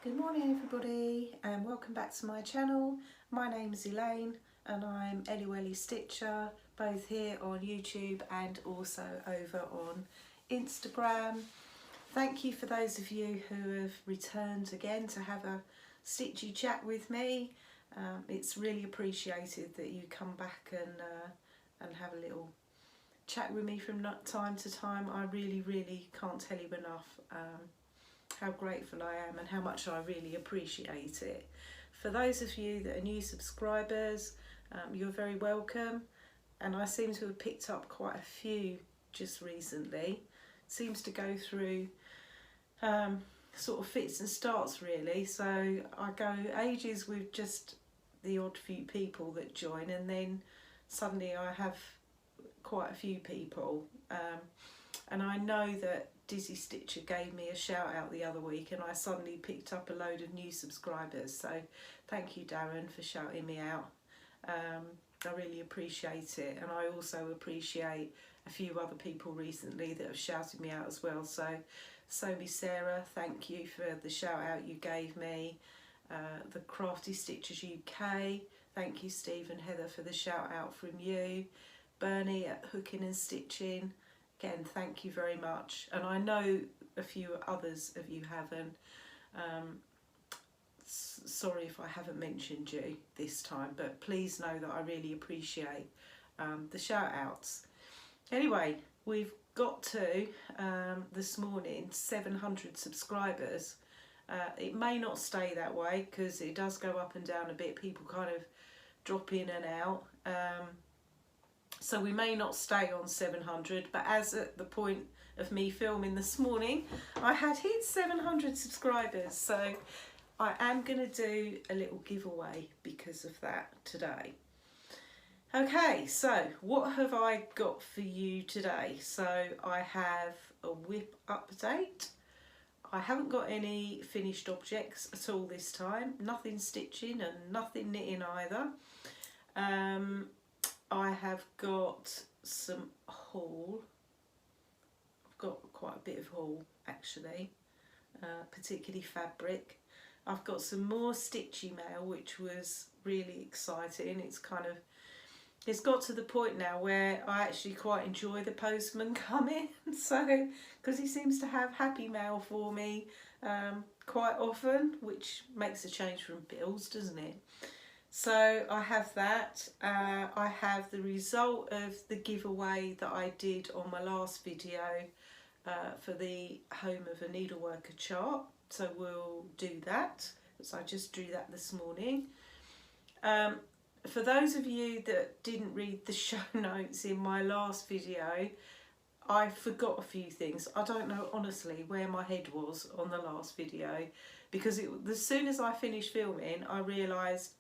Good morning everybody and welcome back to my channel. My name is Elaine and I'm Ellie Welly Stitcher, both here on YouTube and also over on Instagram. Thank you for those of you who have returned again to have a stitchy chat with me. It's really appreciated that you come back and have a little chat with me from time to time. I really can't tell you enough how grateful I am and how much I really appreciate it. For those of you that are new subscribers, you're very welcome, and I seem to have picked up quite a few just recently. Seems to go through sort of fits and starts really, so I go ages with just the odd few people that join, and then suddenly I have quite a few people, and I know that Dizzy Stitcher gave me a shout out the other week and I suddenly picked up a load of new subscribers, so thank you Darren for shouting me out. I really appreciate it, and I also appreciate a few other people recently that have shouted me out as well. So Somi Sarah, thank you for the shout out you gave me. The Crafty Stitchers UK, thank you Steve and Heather for the shout out from you. Bernie at Hooking and Stitching, again thank you very much, and I know a few others of you haven't. Sorry if I haven't mentioned you this time, but please know that I really appreciate the shout outs. Anyway, we've got to this morning 700 subscribers. It may not stay that way because it does go up and down a bit, people kind of drop in and out. So we may not stay on 700, but as at the point of me filming this morning, I had hit 700 subscribers. So I am going to do a little giveaway because of that today. Okay, so what have I got for you today? So I have a whip update. I haven't got any finished objects at all this time. Nothing stitching and nothing knitting either. I have got some haul. I've got quite a bit of haul actually, particularly fabric. I've got some more Stitchy mail, which was really exciting. It's got to the point now where I actually quite enjoy the postman coming, so because he seems to have happy mail for me quite often, which makes a change from bills, doesn't it? So I have that. I have the result of the giveaway that I did on my last video for the Home of a Needleworker chart. So we'll do that. So I just drew that this morning. For those of you that didn't read the show notes in my last video, I forgot a few things. I don't know honestly where my head was on the last video, because as soon as I finished filming I realised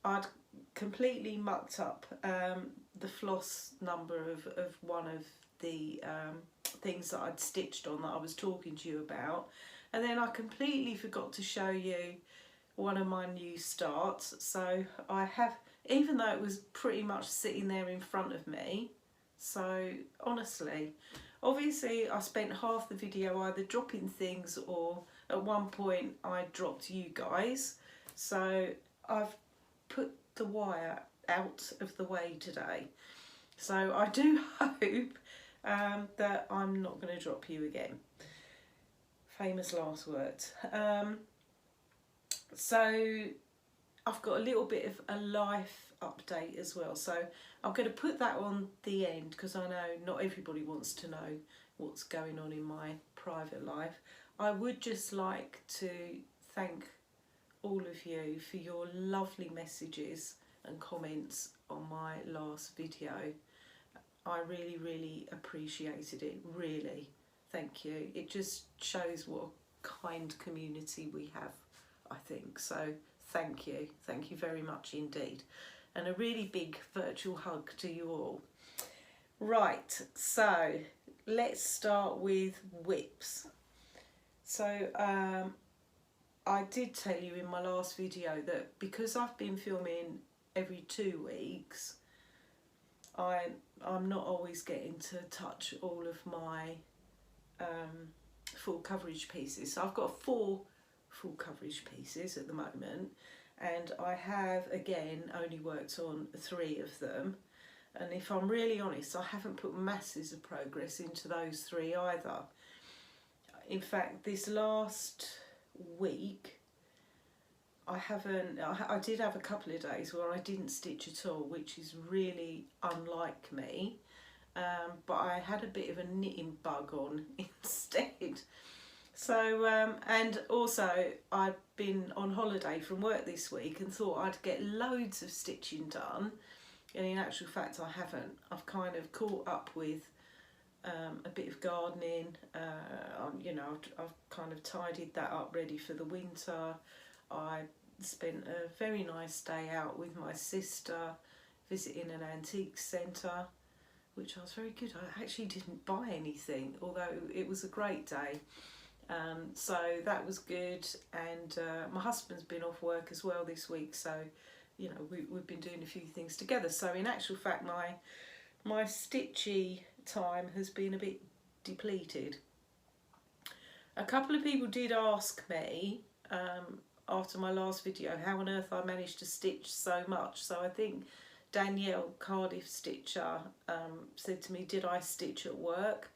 I'd completely mucked up the floss number of one of the things that I'd stitched on that I was talking to you about, and then I completely forgot to show you one of my new starts. So I have, even though it was pretty much sitting there in front of me, so honestly, obviously I spent half the video either dropping things or at one point I dropped you guys, so I've put the wire out of the way today. So I do hope that I'm not going to drop you again. Famous last words. So I've got a little bit of a life update as well, so I'm going to put that on the end because I know not everybody wants to know what's going on in my private life. I would just like to thank all of you for your lovely messages and comments on my last video. I really appreciated it, really. Thank you. It just shows what a kind community we have, I think. So thank you very much indeed, and a really big virtual hug to you all. Right, so let's start with whips. So I did tell you in my last video that because I've been filming every 2 weeks, I'm not always getting to touch all of my full coverage pieces. So I've got 4 full coverage pieces at the moment, and I have again only worked on 3 of them, and if I'm really honest, I haven't put masses of progress into those 3 either. In fact, this last week I did have a couple of days where I didn't stitch at all, which is really unlike me, but I had a bit of a knitting bug on instead. So, and also I've been on holiday from work this week and thought I'd get loads of stitching done, and in actual fact I haven't. I've kind of caught up with a bit of gardening, you know, I've kind of tidied that up ready for the winter. I spent a very nice day out with my sister visiting an antique centre, which was very good. I actually didn't buy anything, although it was a great day. So that was good, and my husband's been off work as well this week, so you know we've been doing a few things together. So in actual fact my stitchy time has been a bit depleted. A couple of people did ask me after my last video how on earth I managed to stitch so much. So I think Danielle, Cardiff Stitcher, said to me, did I stitch at work?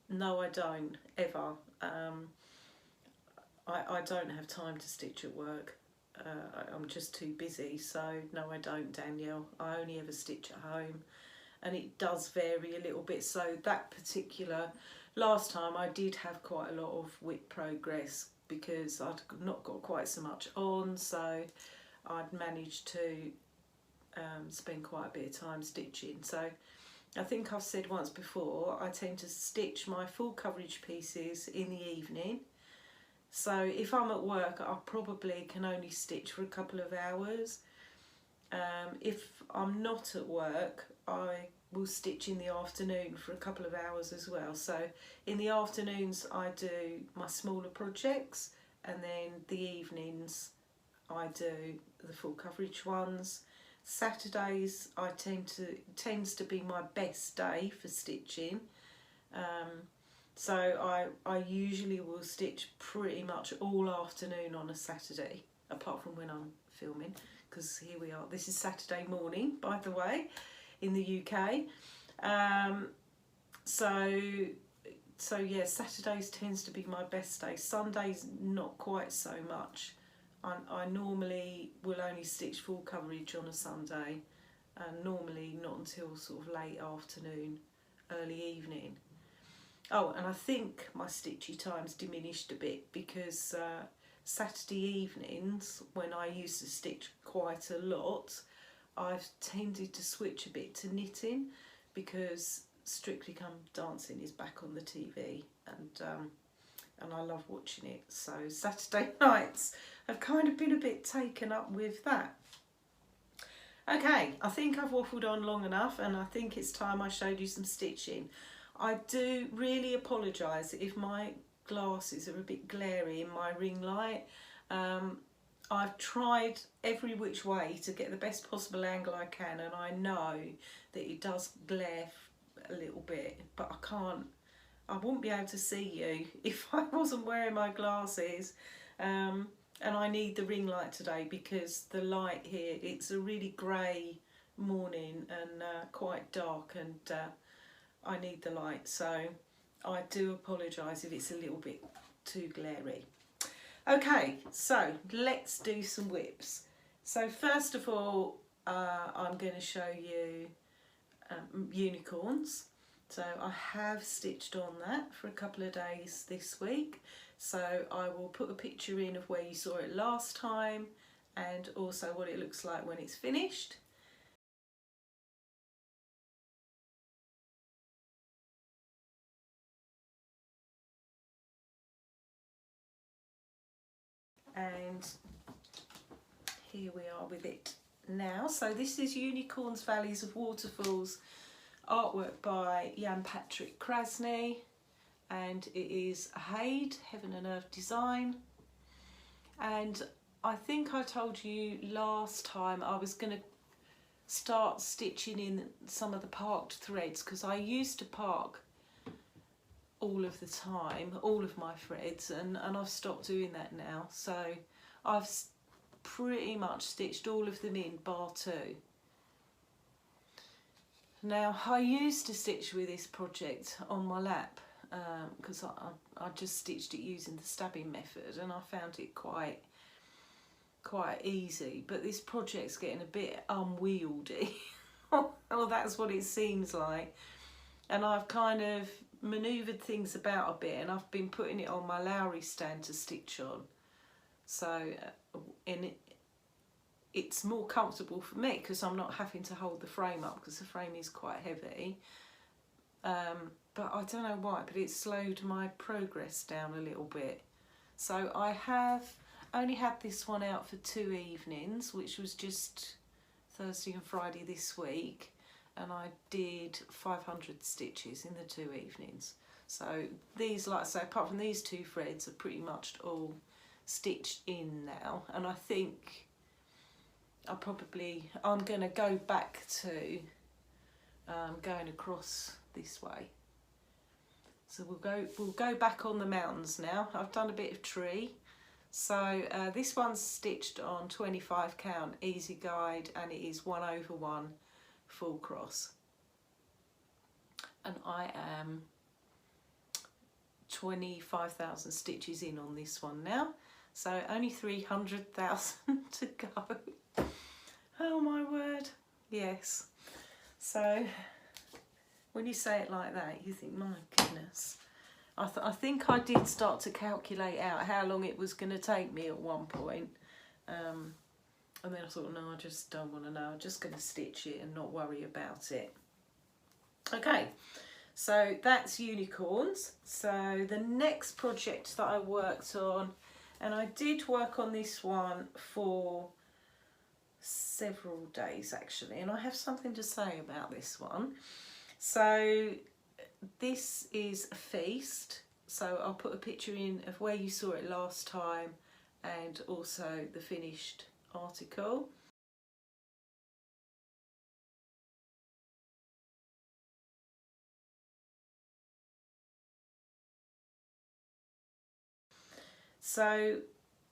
No, I don't, ever. I don't have time to stitch at work. I'm just too busy, so no I don't, Danielle. I only ever stitch at home, and it does vary a little bit. So that particular last time I did have quite a lot of WIP progress because I'd not got quite so much on, so I'd managed to spend quite a bit of time stitching. So I think I've said once before, I tend to stitch my full coverage pieces in the evening. So if I'm at work, I probably can only stitch for a couple of hours. If I'm not at work, I will stitch in the afternoon for a couple of hours as well. So in the afternoons I do my smaller projects, and then the evenings I do the full coverage ones. Saturdays tends to be my best day for stitching. So I usually will stitch pretty much all afternoon on a Saturday, apart from when I'm filming, because here we are. This is Saturday morning, by the way, in the UK. So yeah, Saturdays tends to be my best day. Sundays not quite so much. I normally will only stitch full coverage on a Sunday, and normally not until sort of late afternoon, early evening. Oh, and I think my stitchy time's diminished a bit because Saturday evenings, when I used to stitch quite a lot, I've tended to switch a bit to knitting because Strictly Come Dancing is back on the TV, and I love watching it. So Saturday nights have kind of been a bit taken up with that. Okay, I think I've waffled on long enough, and I think it's time I showed you some stitching. I do really apologise if my glasses are a bit glary in my ring light. I've tried every which way to get the best possible angle I can, and I know that it does glare a little bit, but I wouldn't be able to see you if I wasn't wearing my glasses. And I need the ring light today because the light here, it's a really grey morning and quite dark, and I need the light, so I do apologise if it's a little bit too glary. Okay, so let's do some whips. So first of all, I'm going to show you unicorns. So I have stitched on that for a couple of days this week, so I will put a picture in of where you saw it last time and also what it looks like when it's finished. And here we are with it now. So this is Unicorns, Valleys of Waterfalls, artwork by Jan Patrick Krasny, and it is a HAED, Heaven and Earth design. And I think I told you last time I was going to start stitching in some of the parked threads, because I used to park all of the time, all of my threads, and I've stopped doing that now. So I've pretty much stitched all of them in bar 2. Now I used to stitch with this project on my lap because I just stitched it using the stabbing method, and I found it quite easy, but this project's getting a bit unwieldy. Well, that's what it seems like, and I've kind of manoeuvred things about a bit, and I've been putting it on my Lowry stand to stitch on, so it's more comfortable for me because I'm not having to hold the frame up, because the frame is quite heavy. But I don't know why, but it slowed my progress down a little bit. So I have only had this one out for 2 evenings, which was just Thursday and Friday this week, and I did 500 stitches in the 2 evenings. So these, like I say, apart from these 2 threads, are pretty much all stitched in now, and I think I'm going to go back to going across this way. So we'll go back on the mountains now. I've done a bit of tree. So this one's stitched on 25 count easy guide, and it is 1/1 full cross. And I am 25,000 stitches in on this one now. So only 300,000 to go. Oh my word, yes. So when you say it like that, you think, my goodness. I think I did start to calculate out how long it was going to take me at one point. And then I thought, no, I just don't want to know. I'm just going to stitch it and not worry about it. Okay, so that's unicorns. So the next project that I worked on, and I did work on this one for several days actually, and I have something to say about this one. So this is a feast, so I'll put a picture in of where you saw it last time and also the finished article. So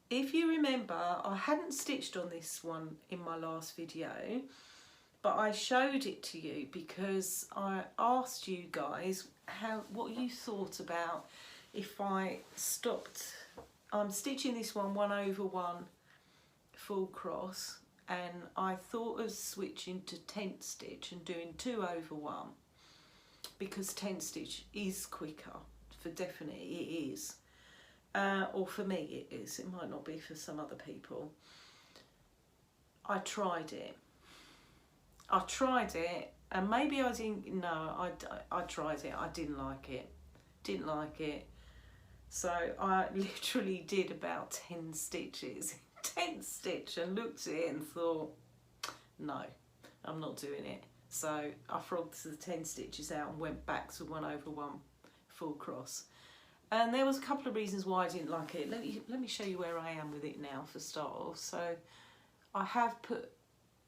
if you remember, I hadn't stitched on this one in my last video, but I showed it to you because I asked you guys what you thought about if I stopped. I'm stitching this one 1/1 full cross, and I thought of switching to tent stitch and doing 2/1 because tent stitch is quicker, for definite it is. Or for me it is, it might not be for some other people. I tried it, and maybe I didn't, no, I tried it, I didn't like it, so I literally did about 10 stitches, 10 stitch, and looked at it and thought, no, I'm not doing it. So I frogged the 10 stitches out and went back to 1/1 full cross. And there was a couple of reasons why I didn't like it. Let me show you where I am with it now for start off. So I have put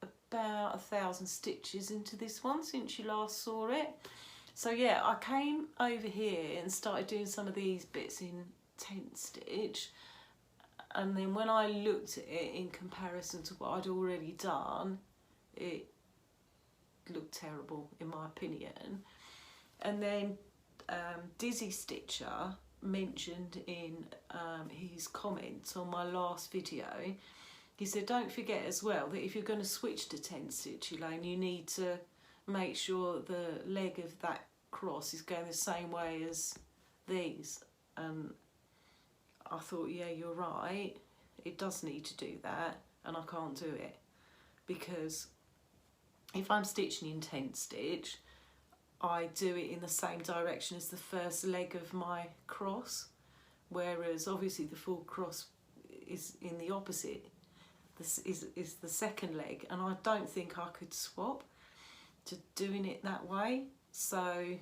about 1,000 stitches into this one since you last saw it. So yeah, I came over here and started doing some of these bits in tent stitch, and then when I looked at it in comparison to what I'd already done, it looked terrible in my opinion. And then Dizzy Stitcher mentioned in his comments on my last video, he said don't forget as well that if you're going to switch to tent stitch, Elaine, you need to make sure the leg of that cross is going the same way as these. And I thought, yeah, you're right, it does need to do that, and I can't do it because if I'm stitching in tent stitch, I do it in the same direction as the first leg of my cross, whereas obviously the full cross is in the opposite. This is the second leg, and I don't think I could swap to doing it that way. So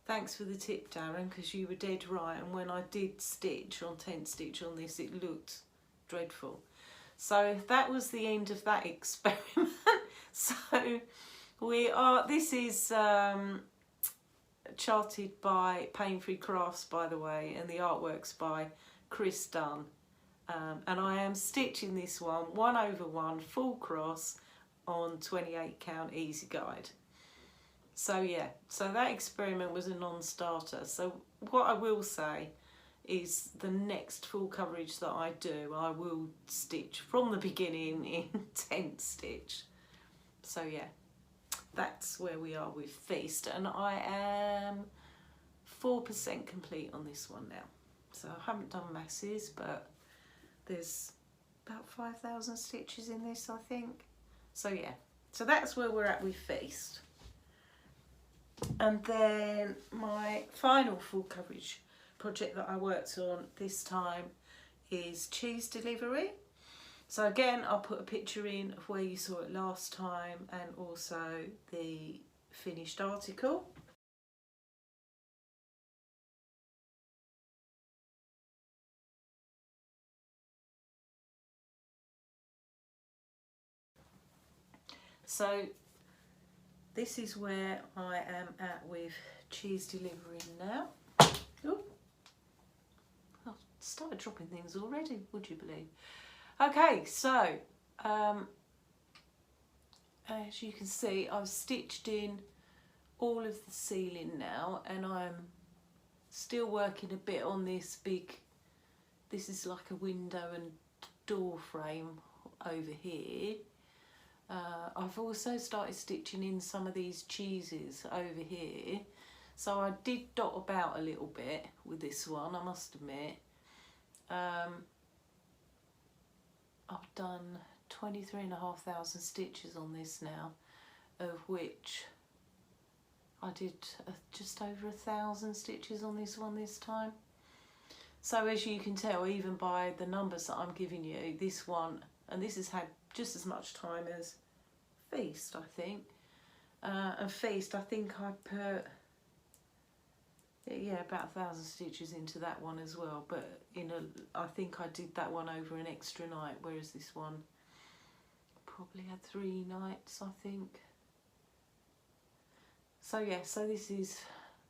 thanks for the tip, Darren, because you were dead right, and when I did stitch on tent stitch on this, it looked dreadful. So that was the end of that experiment. So this is charted by Pain Free Crafts, by the way, and the artwork's by Chris Dunn. And I am stitching this one 1/1 full cross on 28 count easy guide. So yeah, so that experiment was a non-starter. So what I will say is the next full coverage that I do, I will stitch from the beginning in 10 stitch. So yeah, that's where we are with Feast, and I am 4% complete on this one now. So I haven't done masses, but there's about 5,000 stitches in this, I think. So yeah, so that's where we're at with Feast. And then my final full coverage project that I worked on this time is cheese delivery. So again, I'll put a picture in of where you saw it last time and also the finished article. So this is where I am at with cheese delivery now. Ooh. I've started dropping things already, would you believe? Okay, so as you can see, I've stitched in all of the ceiling now, and I'm still working a bit on this big, this is like a window and door frame over here. I've also started stitching in some of these cheeses over here. So I did dot about a little bit with this one, I must admit. I've done 23,500 stitches on this now, of which I did just over 1,000 stitches on this one this time. So as you can tell, even by the numbers that I'm giving you, this one, and this has had just as much time as Feast, I think. And Feast, I think I put, yeah, about 1,000 stitches into that one as well, but I think I did that one over an extra night, whereas this one probably had 3 nights, I think. So yeah, so this is,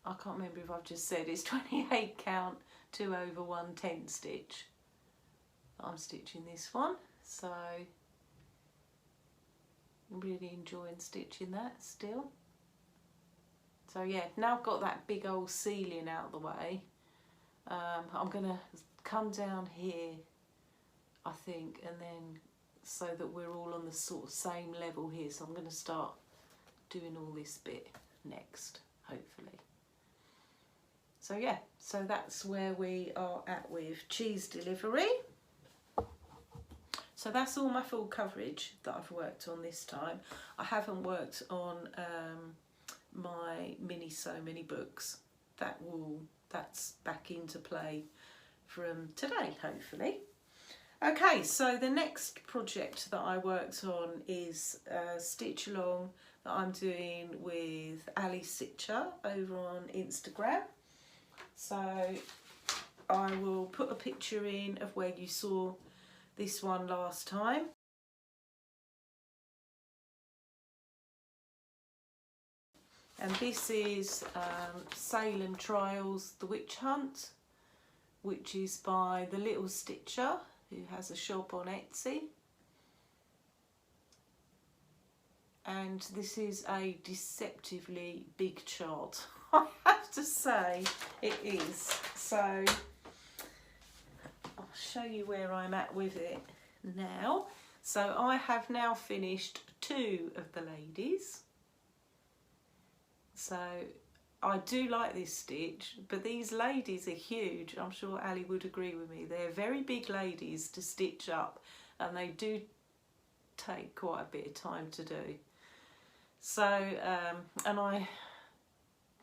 I can't remember if I've just said, it's 28 count 2/1 10 stitch. I'm stitching this one, so I'm really enjoying stitching that still. So yeah, now I've got that big old ceiling out of the way, I'm gonna come down here, I think, and then so that we're all on the sort of same level here. So I'm gonna start doing all this bit next, hopefully. So yeah, so that's where we are at with cheese delivery. So that's all my full coverage that I've worked on this time. I haven't worked on my mini so many books. That's back into play from today, hopefully. Okay, so the next project that I worked on is a stitch along that I'm doing with Ali Sitcher over on Instagram. So I will put a picture in of where you saw this one last time. And this is Salem Trials, The Witch Hunt, which is by the Little Stitcher, who has a shop on Etsy. And this is a deceptively big chart, I have to say it is. So I'll show you where I'm at with it now. So I have now finished 2 of the ladies. So I do like this stitch, but these ladies are huge. I'm sure Ali would agree with me. They're very big ladies to stitch up, and they do take quite a bit of time to do. So, and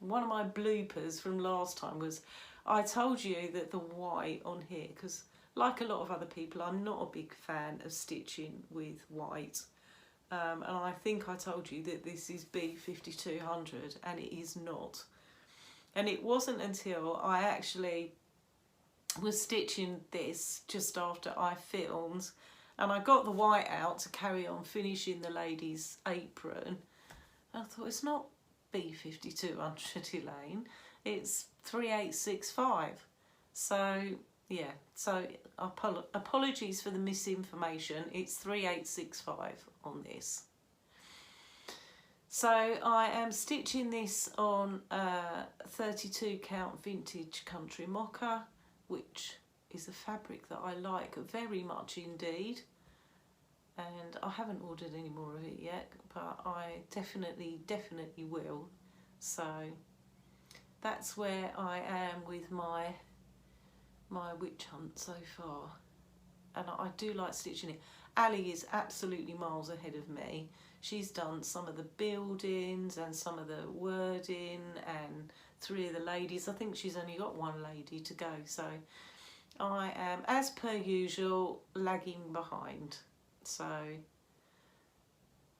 one of my bloopers from last time was I told you that the white on here, because like a lot of other people, I'm not a big fan of stitching with white. And I think I told you that this is B5200, and it is not. And it wasn't until I actually was stitching this just after I filmed, and I got the white out to carry on finishing the lady's apron. And I thought, it's not B5200 Elaine, it's 3865. So yeah, so apologies for the misinformation, it's 3865 on this. So I am stitching this on 32 count vintage country mocha, which is a fabric that I like very much indeed. And I haven't ordered any more of it yet, but I definitely will. So that's where I am with my witch hunt so far. And I do like stitching it. Ali is absolutely miles ahead of me. She's done some of the buildings and some of the wording and 3 of the ladies. I think she's only got 1 lady to go. So I am, as per usual, lagging behind. So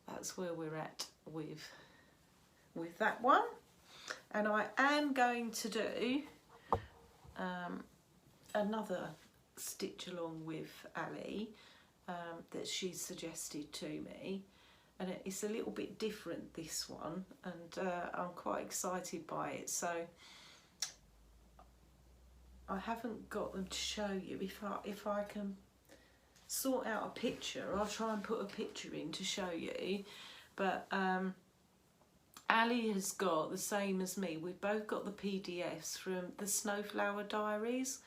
that's where we're at with that one. And I am going to do another stitch along with Ali that she suggested to me, and it's a little bit different, this one, and I'm quite excited by it. So I haven't got them to show you. If I can sort out a picture, I'll try and put a picture in to show you. But Ali has got the same as me. We've both got the PDFs from the Snowflower Diaries,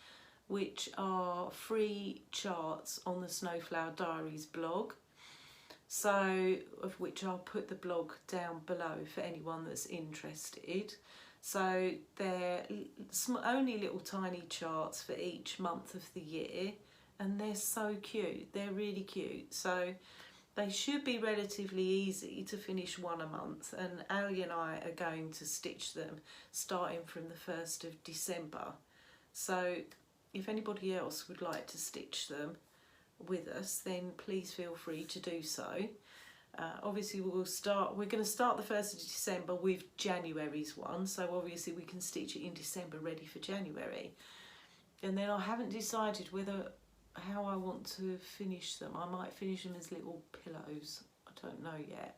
which are free charts on the Snowflower Diaries blog. So, of which I'll put the blog down below for anyone that's interested. So they're only little tiny charts for each month of the year, and they're so cute. They're really cute. So they should be relatively easy to finish 1 a month, and Ali and I are going to stitch them starting from the 1st of December. So if anybody else would like to stitch them with us, then please feel free to do so. Obviously we're going to start the 1st of December with January's one, so obviously we can stitch it in December ready for January. And then I haven't decided how I want to finish them. I might finish them as little pillows. I don't know yet.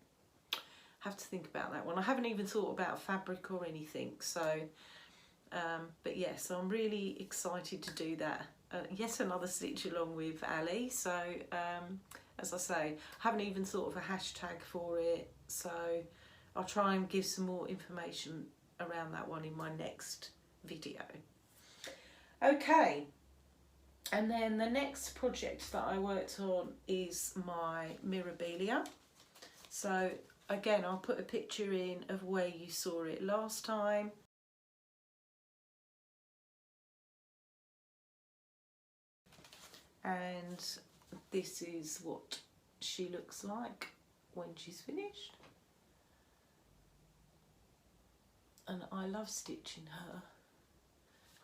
Have to think about that one. I haven't even thought about fabric or anything. So, but yes, so I'm really excited to do that. Yet another stitch along with Ali. So, as I say, I haven't even thought of a hashtag for it. So I'll try and give some more information around that one in my next video. Okay. And then the next project that I worked on is my Mirabilia. So again, I'll put a picture in of where you saw it last time. And this is what she looks like when she's finished. And I love stitching her.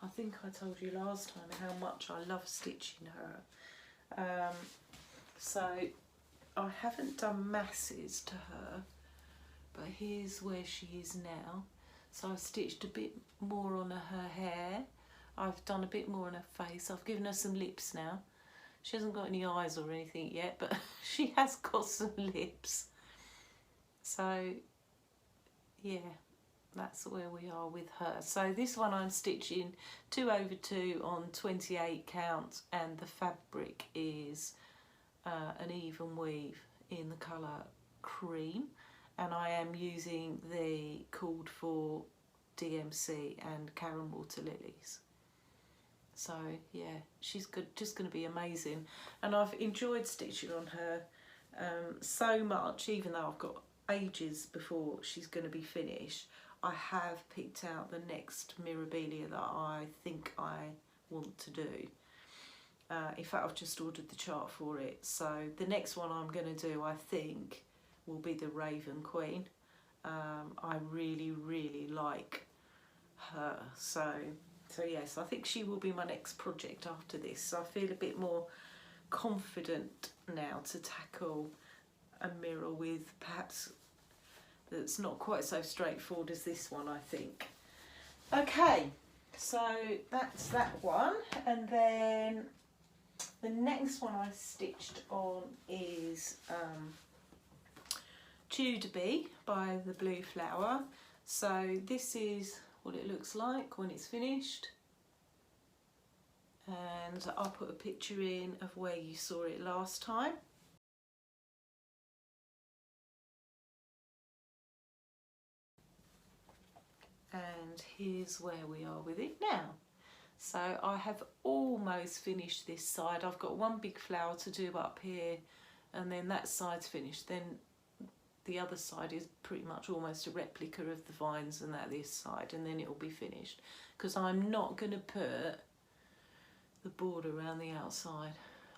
I think I told you last time how much I love stitching her. So I haven't done masses to her, but here's where she is now. So I've stitched a bit more on her hair. I've done a bit more on her face. I've given her some lips now. She hasn't got any eyes or anything yet, but she has got some lips. So yeah, that's where we are with her. So this one I'm stitching 2/2 on 28 count, and the fabric is an even weave in the colour cream, and I am using the called for DMC and Karen Water Lilies. So yeah, she's just going to be amazing, and I've enjoyed stitching on her so much. Even though I've got ages before she's going to be finished, I have picked out the next Mirabilia that I think I want to do. In fact, I've just ordered the chart for it. So the next one I'm going to do, I think, will be the Raven Queen. I really like her. So yes, I think she will be my next project after this. So I feel a bit more confident now to tackle a mirror with perhaps that's not quite so straightforward as this one, I think. Okay, so that's that one. And then the next one I stitched on is Tudor Bee by the Blue Flower. So this is what it looks like when it's finished, and I'll put a picture in of where you saw it last time. And here's where we are with it now. So I have almost finished this side. I've got one big flower to do up here, and then that side's finished. Then the other side is pretty much almost a replica of the vines and that this side, and then it will be finished, because I'm not going to put the border around the outside.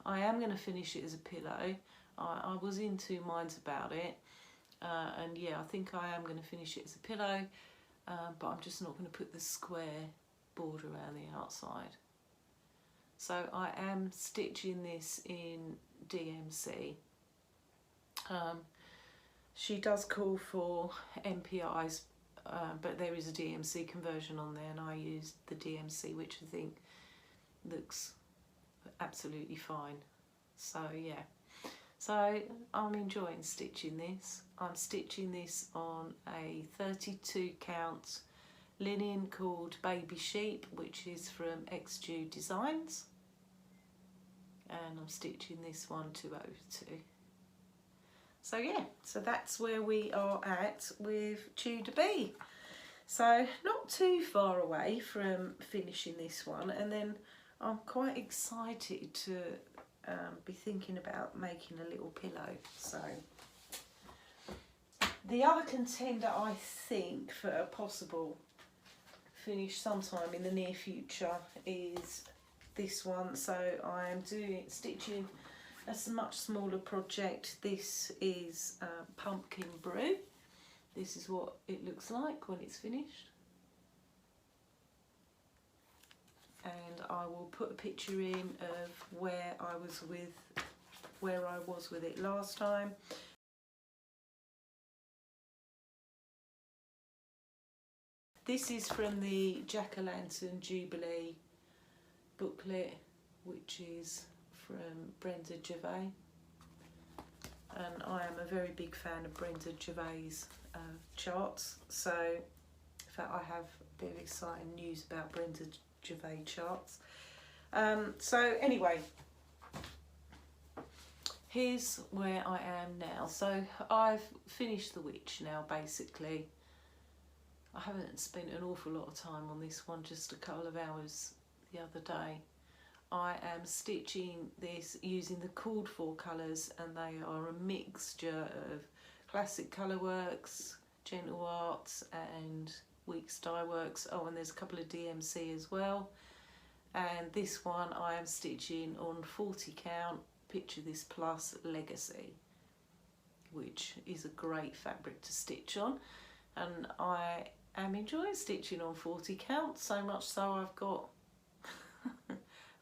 I am going to finish it as a pillow. I was in two minds about it, and yeah, I think I am going to finish it as a pillow, but I'm just not going to put the square border around the outside. So I am stitching this in DMC. She does call for MPIs, but there is a DMC conversion on there, and I used the DMC, which I think looks absolutely fine. So yeah, so I'm enjoying stitching this. I'm stitching this on a 32 count linen called Baby Sheep, which is from XG Designs, and I'm stitching this one 202. So yeah, so that's where we are at with Tudor Bee. So not too far away from finishing this one, and then I'm quite excited to be thinking about making a little pillow. So the other contender, I think, for a possible finish sometime in the near future is this one. So I am stitching a much smaller project. This is Pumpkin Brew. This is what it looks like when it's finished, and I will put a picture in of where I was with it last time. This is from the Jack-o'-lantern Jubilee booklet, which is from Brenda Gervais, and I am a very big fan of Brenda Gervais' charts. So in fact, I have a bit of exciting news about Brenda Gervais charts. So anyway, here's where I am now. So I've finished the witch now, basically. I haven't spent an awful lot of time on this one, just a couple of hours the other day. I am stitching this using the called for colours, and they are a mixture of Classic Colourworks, Gentle Arts and Weeks Dye Works. Oh, and there's a couple of DMC as well. And this one I am stitching on 40 count Picture This Plus Legacy, which is a great fabric to stitch on, and I am enjoying stitching on 40 count, so much so I've got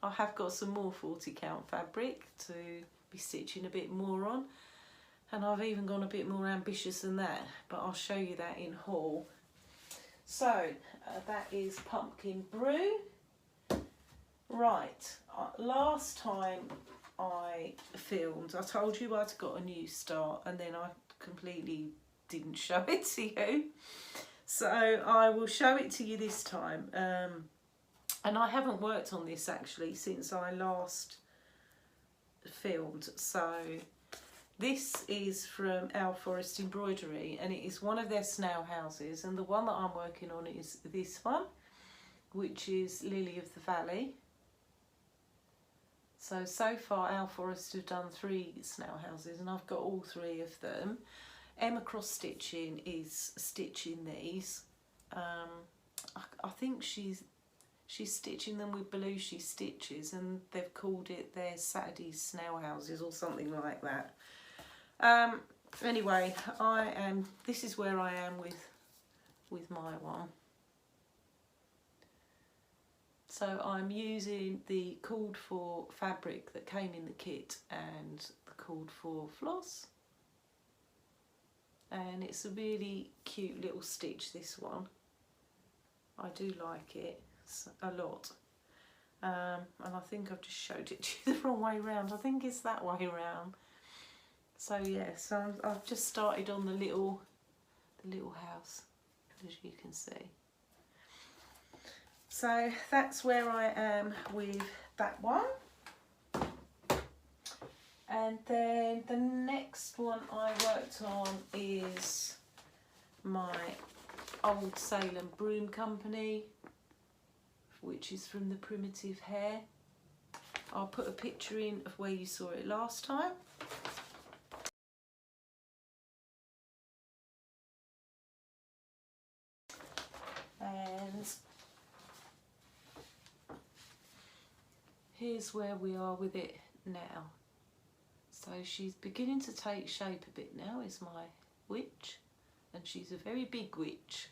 I have got some more 40 count fabric to be stitching a bit more on, and I've even gone a bit more ambitious than that, but I'll show you that in haul. So that is Pumpkin Brew. Right, last time I filmed, I told you I'd got a new start, and then I completely didn't show it to you. So I will show it to you this time. And I haven't worked on this actually since I last filmed. So this is from Our Forest Embroidery, and it is one of their snail houses, and the one that I'm working on is this one, which is Lily of the Valley. So far Our Forest have done 3 snail houses, and I've got all 3 of them. Emma Cross Stitching is stitching these. I think she's stitching them with Belushi stitches, and they've called it their Saturday snail houses or something like that. Anyway, this is where I am with my one. So I'm using the called for fabric that came in the kit and the called for floss. And it's a really cute little stitch, this one. I do like it a lot. And I think I've just showed it to you the wrong way around. I think it's that way around. So yeah, so I've just started on the little house. as you can see. So that's where I am with that one. And then the next one I worked on is my old Salem Broom Company, which is from the Primitive Hair. I'll put a picture in of where you saw it last time. And here's where we are with it now. So she's beginning to take shape a bit now, is my witch, and she's a very big witch.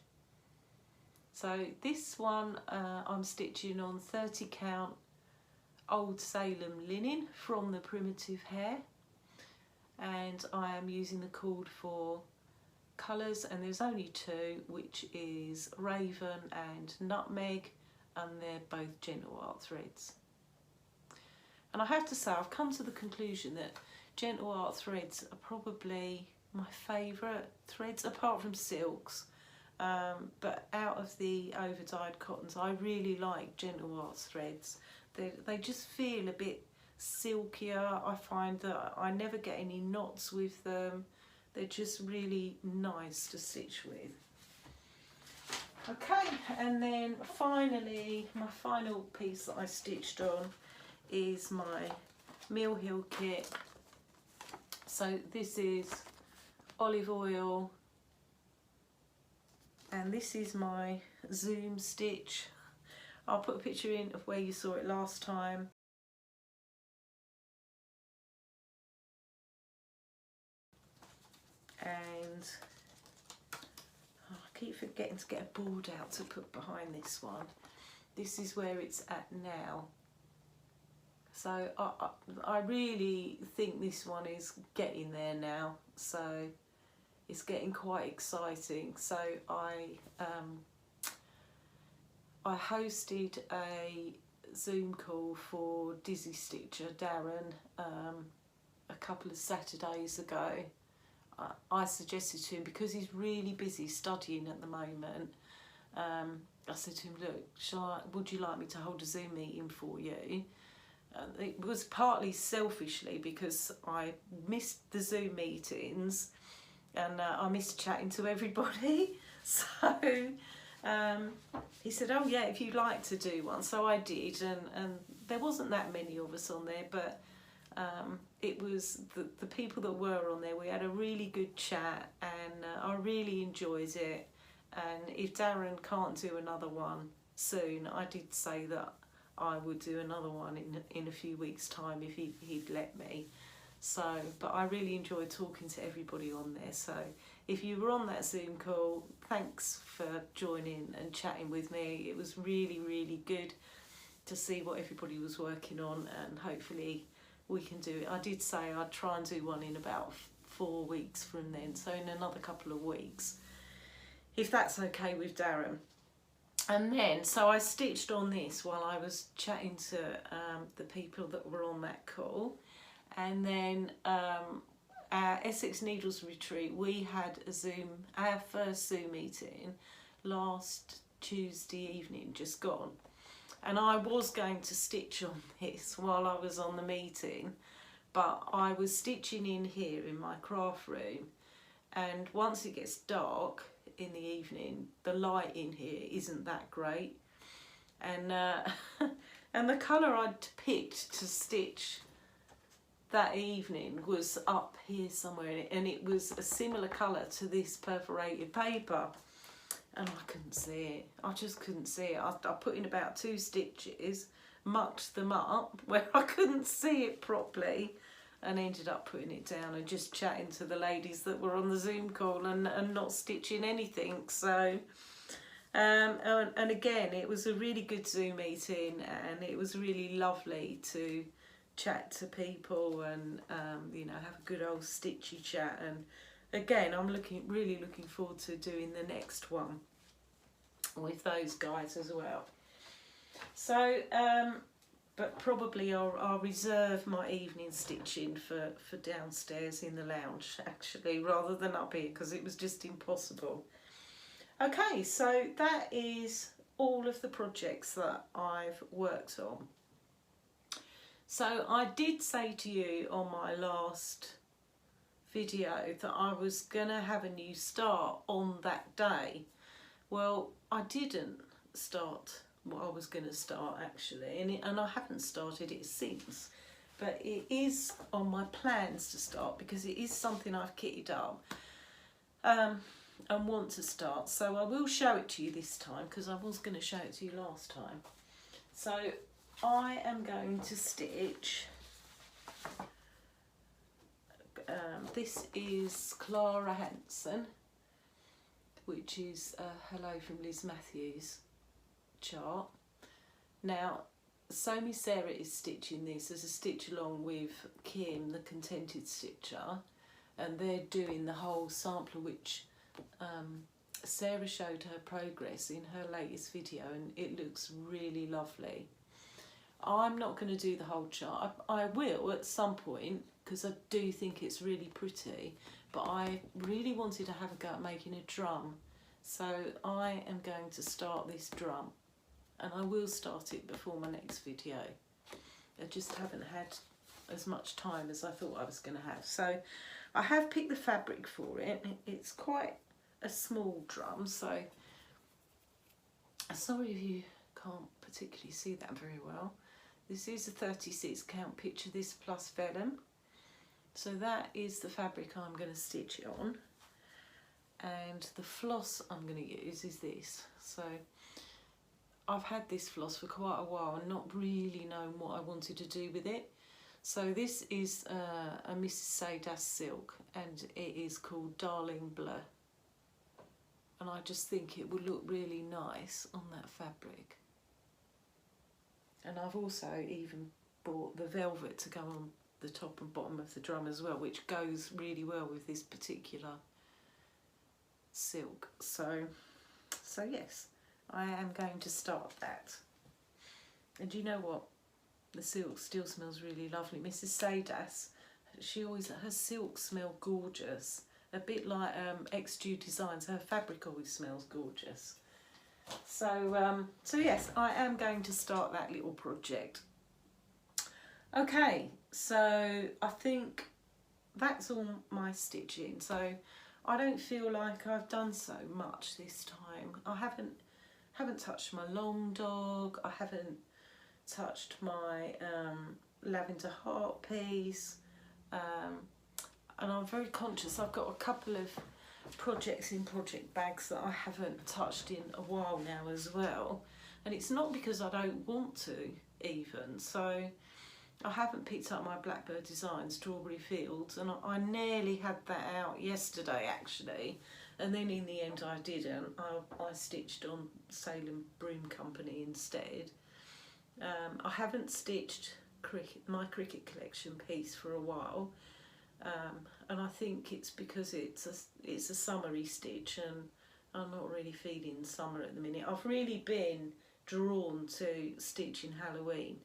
So this one I'm stitching on 30 count old Salem linen from the Primitive Hair, and I am using the cord for colours, and there's only two, which is Raven and Nutmeg, and they're both Gentle Art threads. And I have to say, I've come to the conclusion that Gentle Art threads are probably my favourite threads, apart from silks. But out of the over-dyed cottons, I really like Gentle Art threads. They just feel a bit silkier. I find that I never get any knots with them. They're just really nice to stitch with. Okay, and then finally, my final piece that I stitched on is my Mill Hill kit. So this is olive oil, and this is my zoom stitch. I'll put a picture in of where you saw it last time. And I keep forgetting to get a board out to put behind this one. This is where it's at now. So I really think this one is getting there now. So it's getting quite exciting. So I hosted a Zoom call for Dizzy Stitcher Darren a couple of Saturdays ago. I suggested to him, because he's really busy studying at the moment, I said to him, look, would you like me to hold a Zoom meeting for you? It was partly selfishly because I missed the Zoom meetings and I missed chatting to everybody. So he said, oh yeah, if you'd like to do one. So I did, and there wasn't that many of us on there, but it was the people that were on there. We had a really good chat, and I really enjoyed it. And if Darren can't do another one soon, I did say that I would do another one in a few weeks' time if he'd let me. So, but I really enjoyed talking to everybody on there. So if you were on that Zoom call, thanks for joining and chatting with me. It was really, really good to see what everybody was working on, and hopefully we can do it. I did say I'd try and do one in about 4 weeks from then, so in another couple of weeks, if that's okay with Darren. And then, so I stitched on this while I was chatting to the people that were on that call. And then our Essex Needles retreat, we had our first Zoom meeting last Tuesday evening, just gone. And I was going to stitch on this while I was on the meeting, but I was stitching in here in my craft room, and once it gets dark in the evening, the light in here isn't that great, and and the colour I'd picked to stitch that evening was up here somewhere, and it was a similar colour to this perforated paper, and I couldn't see it. I just couldn't see it. I put in about 2 stitches, mucked them up where I couldn't see it properly, and ended up putting it down and just chatting to the ladies that were on the Zoom call and not stitching anything. So and again, it was a really good Zoom meeting, and it was really lovely to chat to people and you know, have a good old stitchy chat. And again, I'm really looking forward to doing the next one with those guys as well. So but probably I'll reserve my evening stitching for downstairs in the lounge, actually, rather than up here, because it was just impossible. Okay, so that is all of the projects that I've worked on. So I did say to you on my last video that I was gonna have a new start on that day. Well, I didn't start what I was gonna start actually, and I haven't started it since. But it is on my plans to start because it is something I've kitted up and want to start. So I will show it to you this time because I was going to show it to you last time. So I am going to stitch, this is Clara Hanson, which is Hello from Liz Matthews chart. Now, So Me Sarah is stitching this as a stitch along with Kim, the Contented Stitcher, and they're doing the whole sampler which Sarah showed her progress in her latest video, and it looks really lovely. I'm not going to do the whole chart. I will at some point because I do think it's really pretty, but I really wanted to have a go at making a drum, so I am going to start this drum. And I will start it before my next video. I just haven't had as much time as I thought I was going to have. So I have picked the fabric for it. It's quite a small drum, so sorry if you can't particularly see that very well. This is a 36 count picture, this plus vellum. So that is the fabric I'm going to stitch it on. And the floss I'm going to use is this. So I've had this floss for quite a while and not really known what I wanted to do with it. So this is a Mrs. Saydas silk, and it is called Darling Bleu. And I just think it would look really nice on that fabric. And I've also even bought the velvet to go on the top and bottom of the drum as well, which goes really well with this particular silk. So yes. I am going to start that. And you know what? The silk still smells really lovely. Mrs. Saydas, her silk smell gorgeous. A bit like XG Designs, her fabric always smells gorgeous. So yes, I am going to start that little project. Okay, so I think that's all my stitching. So I don't feel like I've done so much this time. I haven't touched my long dog, I haven't touched my lavender heart piece, and I'm very conscious I've got a couple of projects in project bags that I haven't touched in a while now as well, and it's not because I don't want to even. So I haven't picked up my Blackbird Design Strawberry Fields, and I nearly had that out yesterday actually. And then in the end I didn't. I stitched on Salem Broom Company instead. I haven't stitched my cricket collection piece for a while. And I think it's because it's a summery stitch and I'm not really feeling summer at the minute. I've really been drawn to stitching Halloween.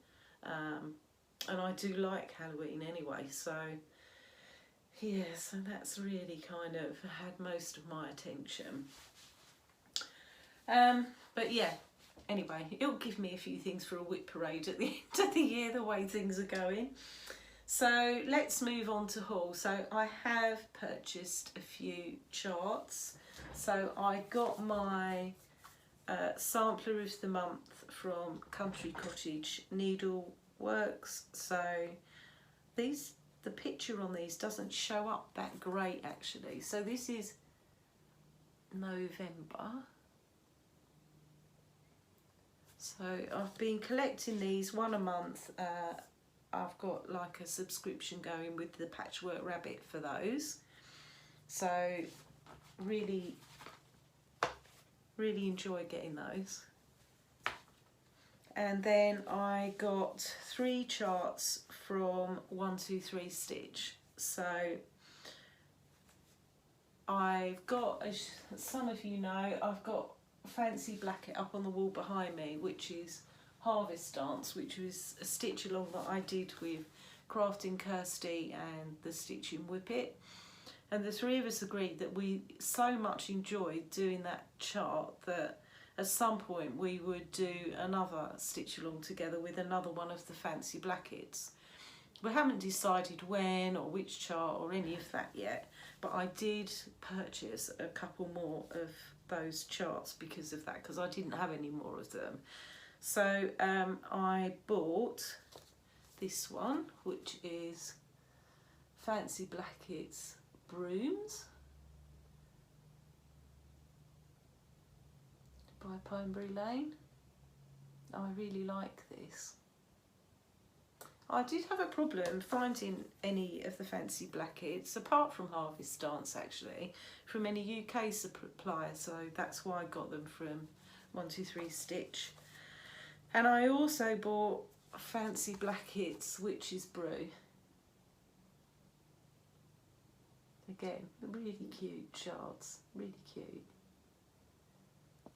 And I do like Halloween anyway, so yeah, so that's really kind of had most of my attention. But yeah, anyway, it'll give me a few things for a whip parade at the end of the year, the way things are going. So let's move on to haul. So I have purchased a few charts. So I got my sampler of the month from Country Cottage Needleworks. So the picture on these doesn't show up that great actually. So this is November. So I've been collecting these one a month. I've got like a subscription going with the Patchwork Rabbit for those. So really enjoy getting those. And then I got 3 charts from 123 Stitch. So I've got, as some of you know, I've got Fancy Blacket up on the wall behind me, which is Harvest Dance, which was a stitch along that I did with Crafting Kirsty and the Stitching Whippet. And the three of us agreed that we so much enjoyed doing that chart that at some point we would do another stitch along together with another one of the fancy blackets. We haven't decided when or which chart or any of that yet, but I did purchase a couple more of those charts because of that, because I didn't have any more of them. So I bought this one, which is Fancy Blackets Brooms by Pinbury Lane. I really like this. I did have a problem finding any of the Fancy Blackets, apart from Harvest Dance actually, from any UK supplier, so that's why I got them from 123 Stitch. And I also bought Fancy Blackets, which is Brew. Again, really cute charts, really cute.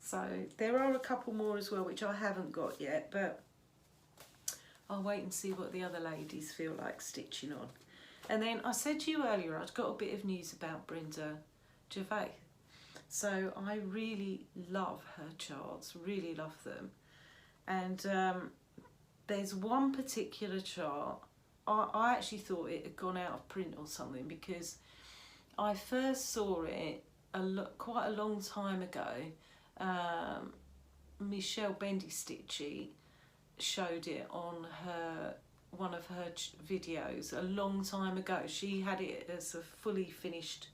So there are a couple more as well which I haven't got yet, but I'll wait and see what the other ladies feel like stitching on. And then I said to you earlier I'd got a bit of news about Brenda Gervais. So I really love her charts, really love them. And there's one particular chart, I actually thought it had gone out of print or something, because I first saw it quite a long time ago. Michelle Bendy Stitchy showed it on one of her videos a long time ago. She had it as a fully finished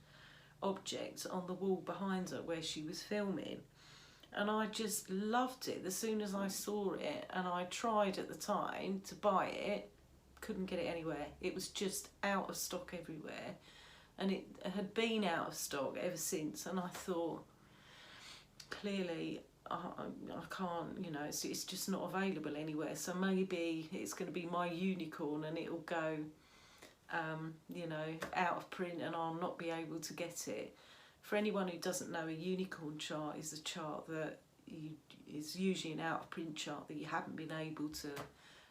object on the wall behind her where she was filming, and I just loved it as soon as I saw it. And I tried at the time to buy it, couldn't get it anywhere. It was just out of stock everywhere, and it had been out of stock ever since. And I thought, clearly I can't, you know, it's just not available anywhere, so maybe it's going to be my unicorn and it'll go you know, out of print and I'll not be able to get it. For anyone who doesn't know, a unicorn chart is a chart that is usually an out of print chart that you haven't been able to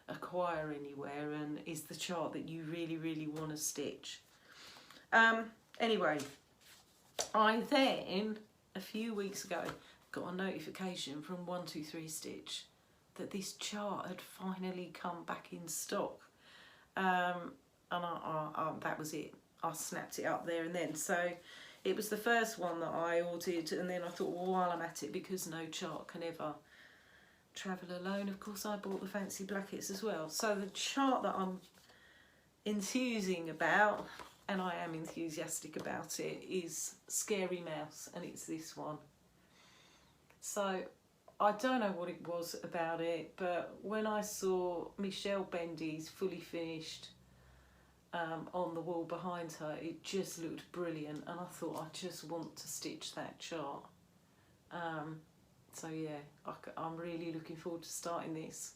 acquire anywhere, and is the chart that you really want to stitch. Anyway, I then a few weeks ago got a notification from 123 Stitch that this chart had finally come back in stock, and that was it. I snapped it up there and then. So it was the first one that I ordered, and then I thought, well, while I'm at it, because no chart can ever travel alone, of course I bought the Fancy Blackets as well. So the chart that I'm enthusing about, and I am enthusiastic about it, is Scary Mouse, and it's this one. So I don't know what it was about it, but when I saw Michelle Bendy's fully finished on the wall behind her, it just looked brilliant, and I thought I just want to stitch that chart. So yeah, I'm really looking forward to starting this.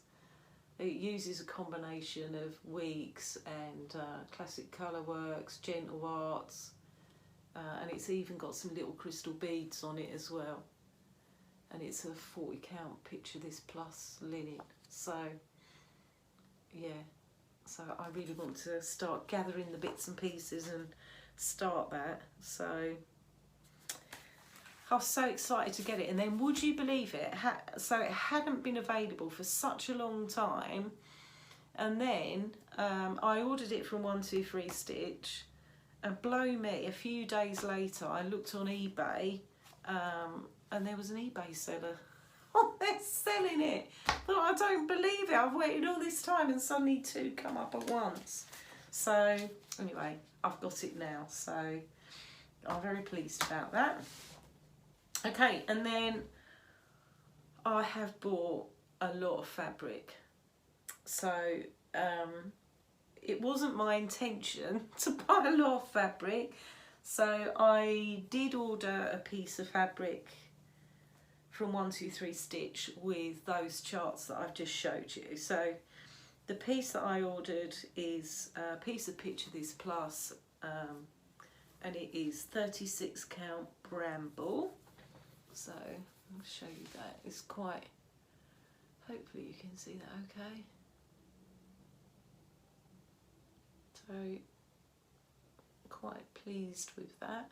It uses a combination of weeks and classic colour works, gentle arts, and it's even got some little crystal beads on it as well. And it's a 40 count picture, this plus linen. So yeah, so I really want to start gathering the bits and pieces and start that. So I was so excited to get it. And then would you believe it? So it hadn't been available for such a long time. And then I ordered it from 123 Stitch, and blow me, a few days later I looked on eBay, and there was an eBay seller. Oh, they're selling it. I thought, I don't believe it. I've waited all this time and suddenly two come up at once. So anyway, I've got it now. So I'm very pleased about that. Okay, and then I have bought a lot of fabric. So it wasn't my intention to buy a lot of fabric. So I did order a piece of fabric from 123 Stitch with those charts that I've just showed you. So the piece that I ordered is a piece of Picture This Plus, and it is 36 count Bramble. So I'll show you that. It's quite, hopefully you can see that okay. So quite pleased with that.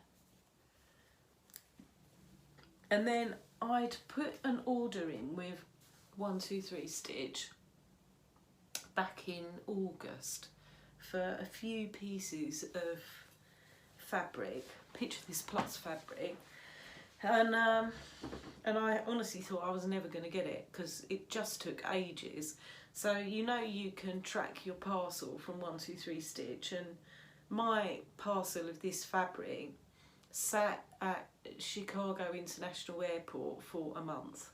And then I'd put an order in with 123 Stitch back in August for a few pieces of fabric, Picture This Plus fabric, and I honestly thought I was never going to get it because it just took ages. So you know, you can track your parcel from 123 Stitch, and my parcel of this fabric sat at Chicago International Airport for a month,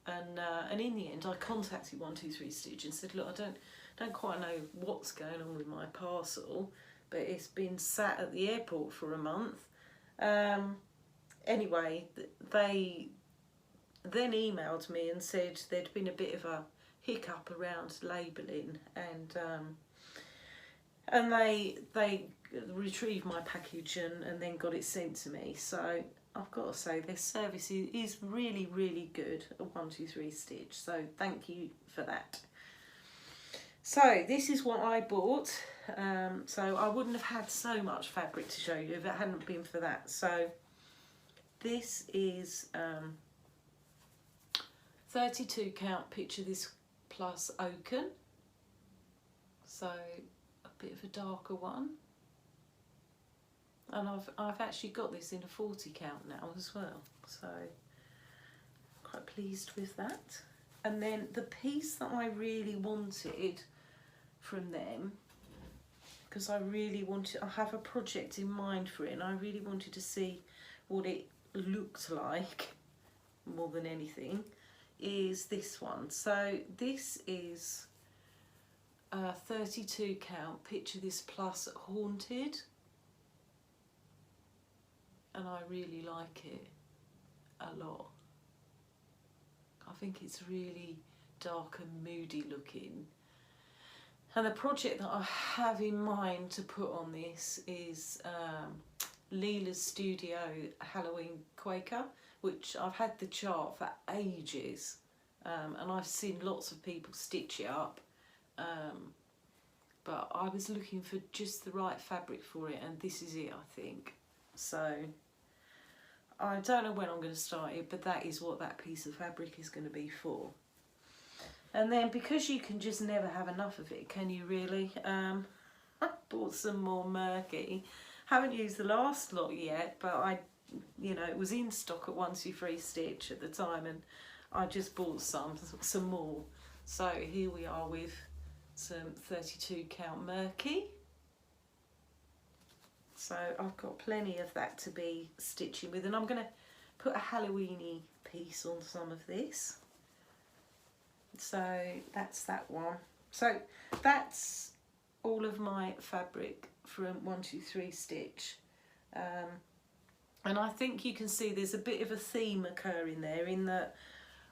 and in the end I contacted 123 Stitch and said, look, I don't quite know what's going on with my parcel, but it's been sat at the airport for a month. Anyway, they then emailed me and said there'd been a bit of a hiccup around labelling, and they retrieved my package and then got it sent to me. So I've got to say, their service is really, really good at 123 Stitch, so thank you for that. So this is what I bought. So I wouldn't have had so much fabric to show you if it hadn't been for that. So this is 32 count Picture This Plus Oaken. So a bit of a darker one. And I've actually got this in a 40 count now as well. So quite pleased with that. And then the piece that I really wanted from them, because I have a project in mind for it, and I really wanted to see what it looked like more than anything, is this one. So this is a 32 count Picture This Plus Haunted, and I really like it a lot. I think it's really dark and moody looking. And the project that I have in mind to put on this is Leela's Studio Halloween Quaker, which I've had the chart for ages, and I've seen lots of people stitch it up, but I was looking for just the right fabric for it, and this is it, I think. So I don't know when I'm going to start it, but that is what that piece of fabric is going to be for. And then, because you can just never have enough of it, can you really? I bought some more Murky. Haven't used the last lot yet, but it was in stock at 123 Stitch at the time, and I just bought some more. So here we are with some 32 count Murky. So I've got plenty of that to be stitching with, and I'm going to put a Halloweeny piece on some of this. So that's that one. So that's all of my fabric from 123 Stitch, and I think you can see there's a bit of a theme occurring there, in that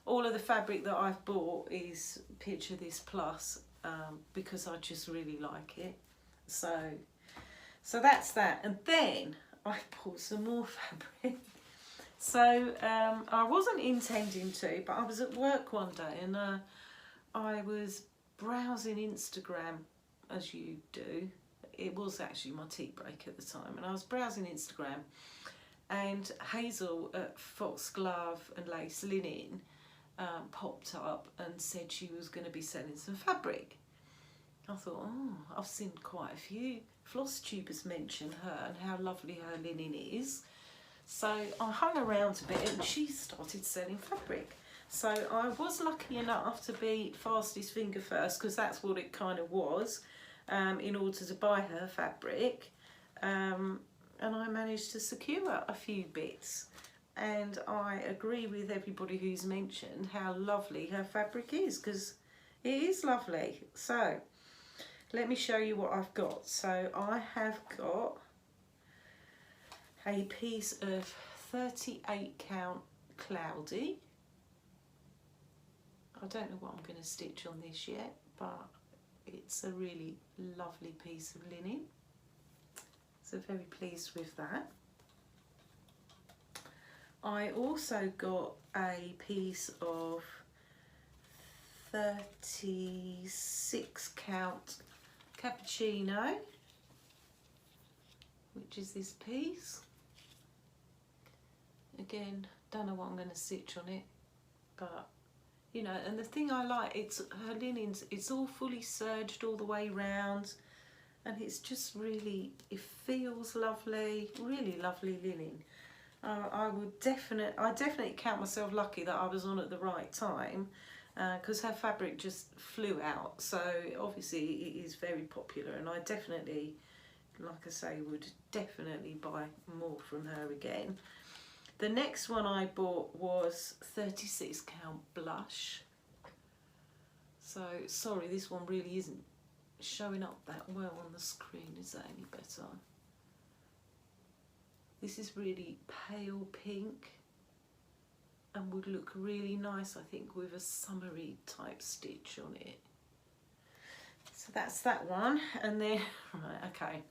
all of the fabric that I've bought is Picture This Plus, because I just really like it. So that's that. And then I bought some more fabric. So I wasn't intending to, but I was at work one day, and I was browsing Instagram, as you do. It was actually my tea break at the time, and I was browsing Instagram, and Hazel at Foxglove and Lace Linen popped up and said she was going to be selling some fabric. I thought, oh, I've seen quite a few Flosstubers mention her and how lovely her linen is. So I hung around a bit, and she started selling fabric. So I was lucky enough to be fastest finger first, because that's what it kind of was, in order to buy her fabric. And I managed to secure a few bits. And I agree with everybody who's mentioned how lovely her fabric is, because it is lovely. So let me show you what I've got. So I have got a piece of 38 count Cloudy. I don't know what I'm going to stitch on this yet, but it's a really lovely piece of linen. So very pleased with that. I also got a piece of 36 count Cappuccino. which is this piece. Again, don't know what I'm going to stitch on it, but you know, and the thing I like, it's her linens, it's all fully serged all the way round, and it's just really, it feels lovely, really lovely linen. I definitely count myself lucky that I was on at the right time, because her fabric just flew out. So obviously it is very popular, and I definitely, like I say, would definitely buy more from her again. The next one I bought was 36 count blush. So sorry, this one really isn't showing up that well on the screen. Is that any better? This is really pale pink and would look really nice, I think, with a summery type stitch on it. So that's that one. And then, right, okay.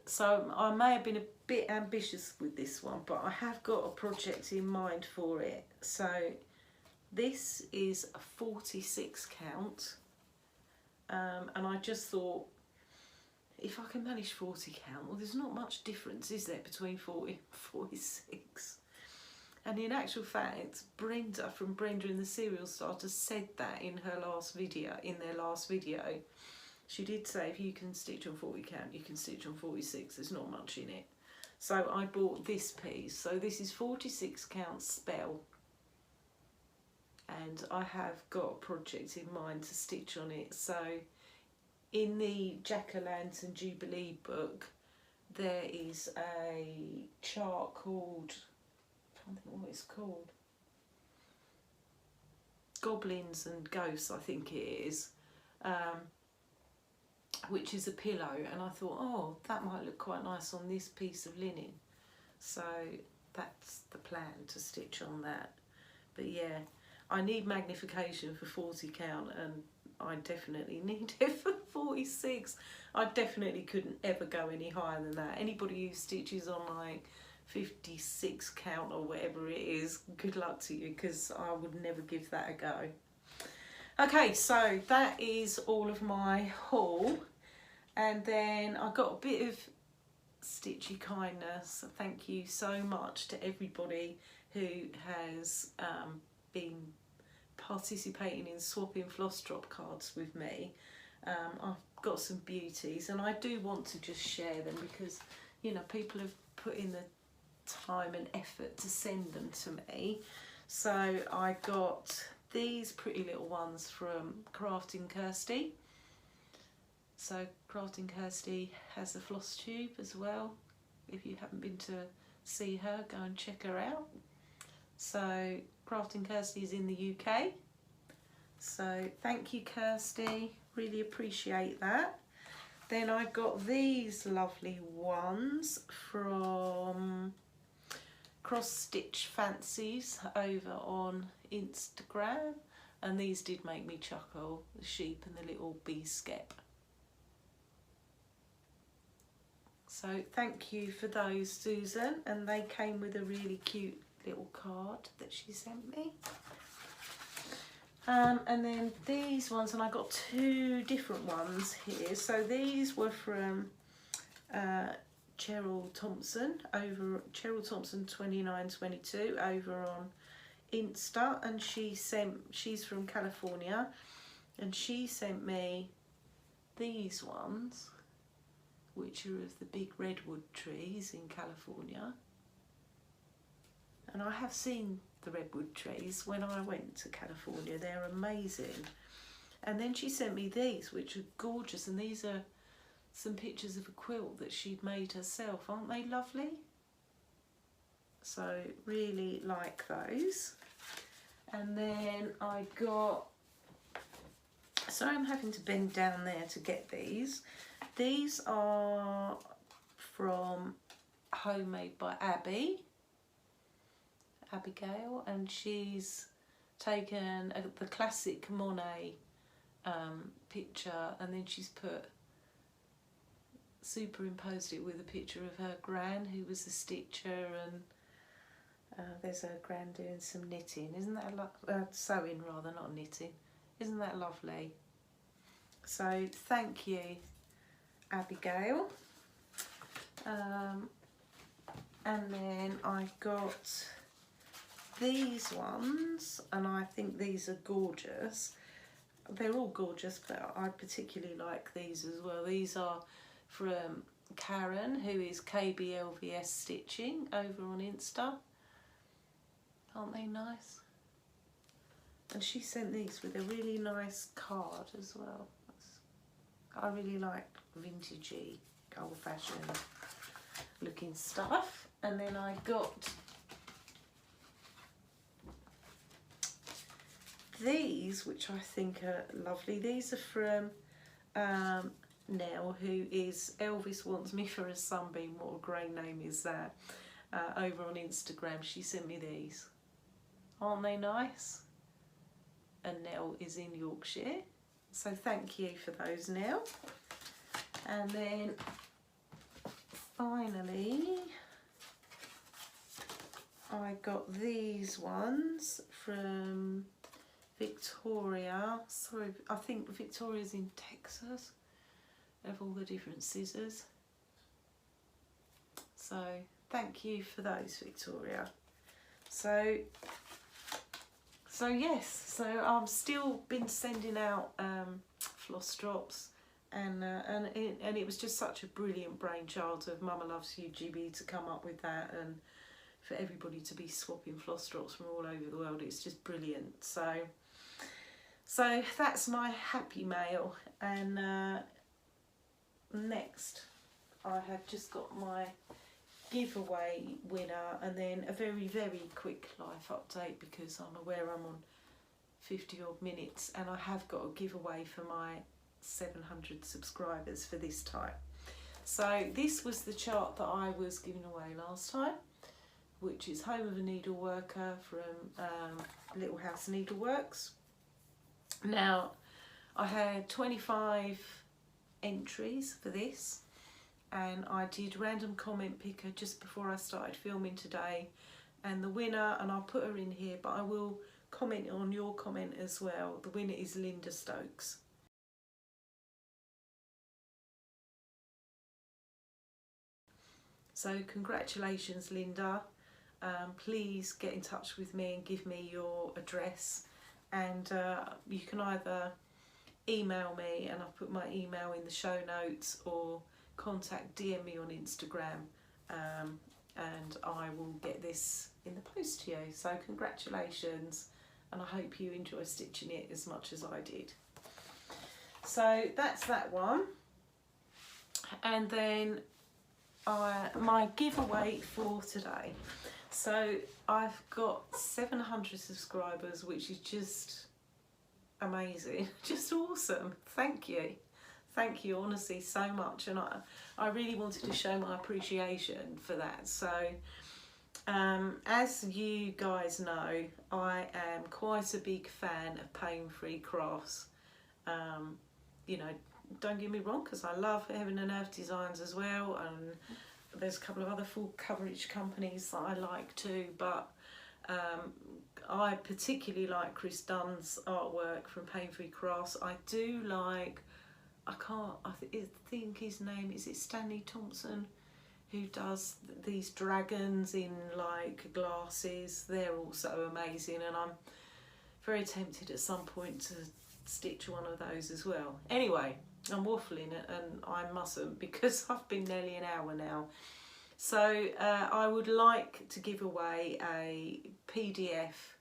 So I may have been a bit ambitious with this one, but I have got a project in mind for it. So this is a 46 count, and I just thought, if I can manage 40 count, well, there's not much difference, is there, between 40 and 46? And in actual fact, Brenda from Brenda and the Serial Starter said that in her last video, their last video. She did say if you can stitch on 40 count, you can stitch on 46, there's not much in it. So I bought this piece. So this is 46 count spell. And I have got a project in mind to stitch on it. So in the Jack-o'-lantern Jubilee book, there is a chart called, I don't think what it's called, Goblins and Ghosts, I think it is. Which is a pillow, and I thought, oh, that might look quite nice on this piece of linen. So that's the plan, to stitch on that. But yeah, I need magnification for 40 count, and I definitely need it for 46. I definitely couldn't ever go any higher than that. Anybody who stitches on like 56 count or whatever it is, good luck to you, because I would never give that a go. Okay, so that is all of my haul, and then I got a bit of Stitchy kindness. Thank you so much to everybody who has been participating in swapping floss drop cards with me. I've got some beauties, and I do want to just share them because, you know, people have put in the time and effort to send them to me. So I got these pretty little ones from Crafting Kirsty. So Crafting Kirsty has a floss tube as well. If you haven't been to see her, go and check her out. So Crafting Kirsty is in the UK. So thank you, Kirsty, really appreciate that. Then I got these lovely ones from Cross Stitch Fancies over on Instagram, and these did make me chuckle, the sheep and the little bee skep. So thank you for those, Susan, and they came with a really cute little card that she sent me. And then these ones, and I got two different ones here. So these were from Cheryl Thompson, over Cheryl Thompson 2922 over on Insta, and she's from California, and she sent me these ones, which are of the big redwood trees in California. And I have seen the redwood trees when I went to California, they're amazing. And then she sent me these, which are gorgeous, and these are some pictures of a quilt that she'd made herself. Aren't they lovely? So really like those. And then I got, sorry I'm having to bend down there to get these. These are from Homemade by Abigail, and she's taken the classic Monet picture, and then she's superimposed it with a picture of her gran, who was a stitcher, and there's her gran doing some knitting. Isn't that sewing rather, not knitting? Isn't that lovely? So thank you, Abigail. And then I got these ones, and I think these are gorgeous. They're all gorgeous, but I particularly like these as well. These are from Karen, who is KBLVS Stitching over on Insta. Aren't they nice? And she sent these with a really nice card as well. I really like vintagey, old-fashioned looking stuff. And then I got these, which I think are lovely. These are from Nell, who is Elvis Wants Me for a Sunbeam. What a great name is that? Over on Instagram, she sent me these. Aren't they nice? And Nell is in Yorkshire, so thank you for those, Nell. And then finally I got these ones from Victoria. Sorry, I think Victoria's in Texas, of all the different scissors. So thank you for those, Victoria. So yes, so I've still been sending out floss drops, and it was just such a brilliant brainchild of Mama Loves You GB to come up with that, and for everybody to be swapping floss drops from all over the world. It's just brilliant. So that's my happy mail. And next I have just got my giveaway winner, and then a very quick life update, because I'm aware I'm on 50 odd minutes, and I have got a giveaway for my 700 subscribers for this time. So this was the chart that I was giving away last time, which is Home of a Needleworker from Little House Needleworks. Now I had 25 entries for this, and I did random comment picker just before I started filming today, and the winner, and I'll put her in here, but I will comment on your comment as well, the winner is Linda Stokes. So congratulations, Linda. Please get in touch with me and give me your address, and you can either email me, and I'll put my email in the show notes, or DM me on Instagram, and I will get this in the post to you. So congratulations, and I hope you enjoy stitching it as much as I did. So that's that one. And then my giveaway for today. So I've got 700 subscribers, which is just amazing, just awesome. Thank you honestly so much, and I really wanted to show my appreciation for that. So as you guys know, I am quite a big fan of pain-free crafts. You know, don't get me wrong, because I love Heaven and Earth Designs as well, and there's a couple of other full coverage companies that I like too, but I particularly like Chris Dunn's artwork from Pain-Free Crafts. I do like, I think his name is Stanley Thompson, who does these dragons in like glasses. They're also amazing, and I'm very tempted at some point to stitch one of those as well. Anyway, I'm waffling it, and I mustn't, because I've been nearly an hour now. So I would like to give away a PDF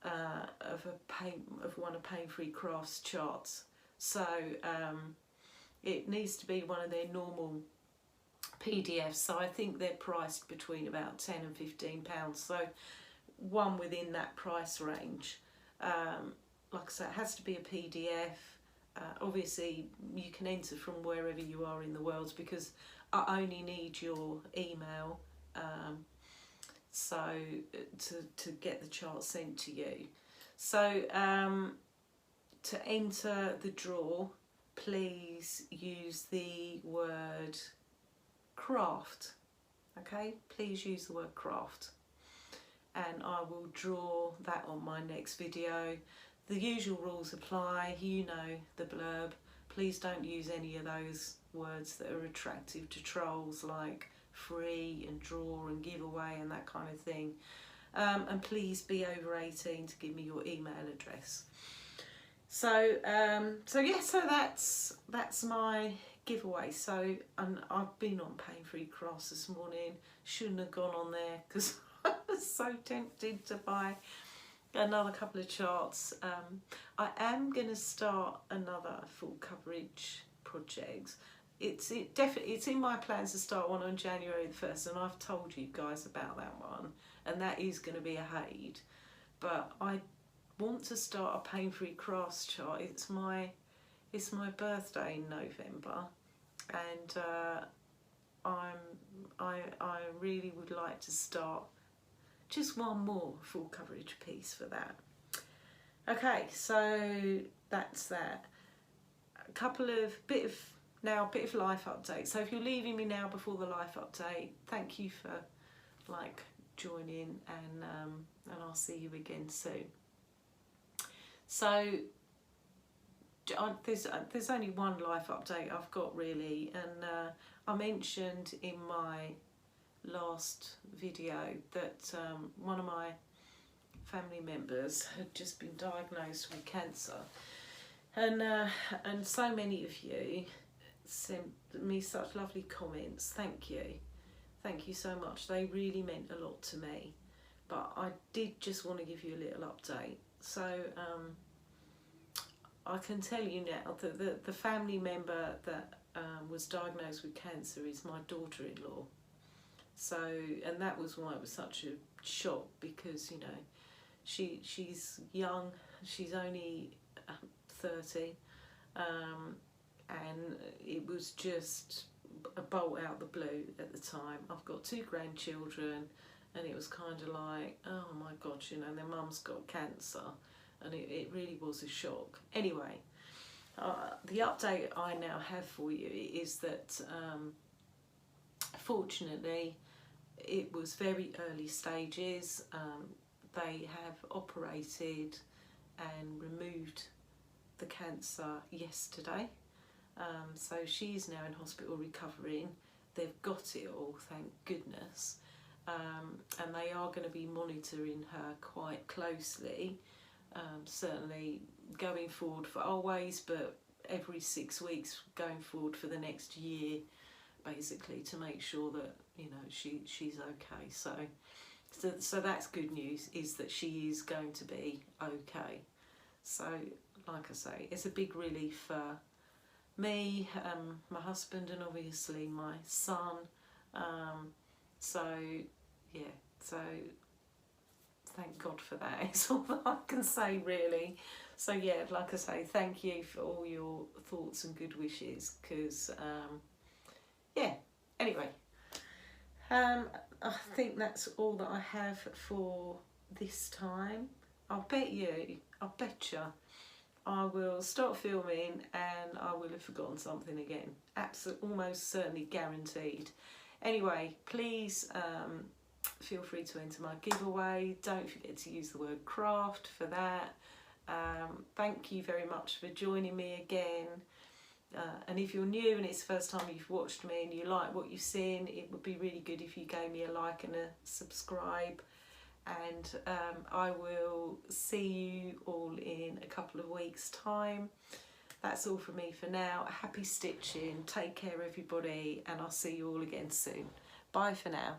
of one of Pain-Free Crafts charts. So it needs to be one of their normal PDFs. So I think they're priced between about £10 and £15. So one within that price range. Like I said, it has to be a PDF. Obviously you can enter from wherever you are in the world, because I only need your email so to get the chart sent to you. So to enter the draw, please use the word craft. Okay, please use the word craft, and I will draw that on my next video. The usual rules apply, you know the blurb. please don't use any of those words that are attractive to trolls, like free and draw and giveaway and that kind of thing. And please be over 18 to give me your email address. So so that's my giveaway. So I've been on Pain-Free Crafts this morning. Shouldn't have gone on there because I was so tempted to buy another couple of charts. I am going to start another full coverage project. It's in my plans to start one on January the 1st, and I've told you guys about that one, and that is going to be a HAED. But I want to start a Pain-Free Crafts chart. It's my birthday in November, and I really would like to start just one more full coverage piece for that. Okay, so that's that. A couple of bit of life update. So if you're leaving me now before the life update, thank you for like joining, and I'll see you again soon. So there's only one life update I've got really, and I mentioned in my last video that one of my family members had just been diagnosed with cancer, and so many of you sent me such lovely comments. Thank you so much. They really meant a lot to me, but I did just want to give you a little update. So I can tell you now that the family member that was diagnosed with cancer is my daughter-in-law. So, and that was why it was such a shock, because, you know, she's young, she's only 30, and it was just a bolt out the blue at the time. I've got 2 grandchildren, and it was kind of like, oh my God, you know, their mum's got cancer, and it really was a shock. Anyway, the update I now have for you is that fortunately it was very early stages. They have operated and removed the cancer yesterday. So she's now in hospital recovering. They've got it all, thank goodness. And they are going to be monitoring her quite closely, certainly going forward for always, but every 6 weeks going forward for the next year, basically, to make sure that, you know, she's okay. So that's good news, is that she is going to be okay. So like I say, it's a big relief for me, my husband, and obviously my son. So yeah, so thank God for that. It's all that I can say really. So yeah, like I say, thank you for all your thoughts and good wishes, because yeah, anyway, I think that's all that I have for this time. I bet you I will start filming and I will have forgotten something again. Absolutely, almost certainly guaranteed. Anyway, please feel free to enter my giveaway. Don't forget to use the word craft for that. Thank you very much for joining me again. And if you're new and it's the first time you've watched me and you like what you've seen, it would be really good if you gave me a like and a subscribe. And I will see you all in a couple of weeks' time. That's all from me for now. Happy stitching, take care everybody, and I'll see you all again soon. Bye for now.